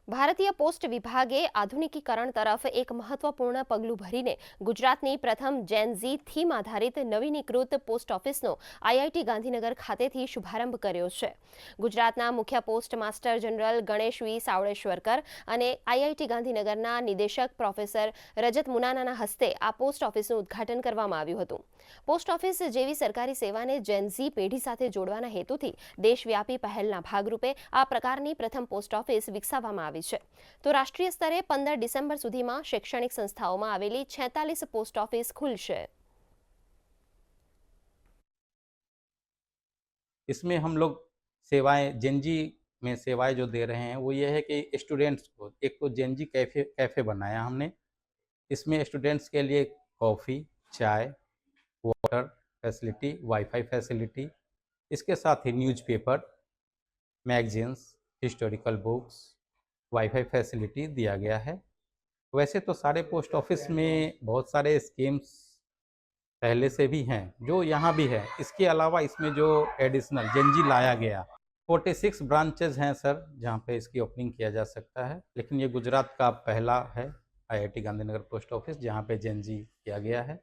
ભારતીય પોસ્ટ વિભાગે આધુનિકીકરણ તરફ એક મહત્વપૂર્ણ પગલું ભરીને ગુજરાતની પ્રથમ જેન ઝી થીમ આધારિત નવીનીકૃત પોસ્ટ ઓફિસનો આઈઆઈટી ગાંધીનગર ખાતેથી શુભારંભ કર્યો છે. ગુજરાતના મુખ્ય પોસ્ટ માસ્ટર જનરલ ગણેશ વી સાવળેશ્વરકર અને આઈઆઈટી ગાંધીનગરના નિદેશક પ્રોફેસર રજત મુનાનાના હસ્તે આ પોસ્ટ ઓફિસનું ઉદ્ઘાટન કરવામાં આવ્યું હતું. પોસ્ટ ઓફિસ જેવી સરકારી સેવાને જેન ઝી પેઢી સાથે જોડવાના હેતુથી દેશવ્યાપી પહેલના ભાગરૂપે આ પ્રકારની પ્રથમ પોસ્ટ ઓફિસ વિકસાવવામાં આવી છે. તો રાષ્ટ્રીય સ્તરે 15 ડિસેમ્બર સુધીમાં શૈક્ષણિક સંસ્થાઓમાં આવેલી 46 પોસ્ટ ઓફિસ ખુલશે. इसमें हम लोग सेवाएं जेनजी में सेवाएं जो दे रहे हैं वो ये है कि स्टूडेंट्स को एक तो जेनजी कैफ़े बनाया हमने। इसमें स्टूडेंट्स के लिए कॉफ़ी, चाय, वाटर फैसिलिटी, वाईफाई फैसिलिटी, इसके साथ ही newspaper, magazines, historical books, wifi facility दिया गया है। वैसे तो सारे पोस्ट ऑफिस में बहुत सारे स्कीम्स पहले से भी हैं जो यहाँ भी है। इसके अलावा इसमें जो एडिशनल जेनजी लाया गया 46 ब्रांचेज हैं सर, जहाँ पे इसकी ओपनिंग किया जा सकता है। लेकिन ये गुजरात का पहला है आईआईटी गांधीनगर पोस्ट ऑफिस जहाँ पे जेनजी किया गया है।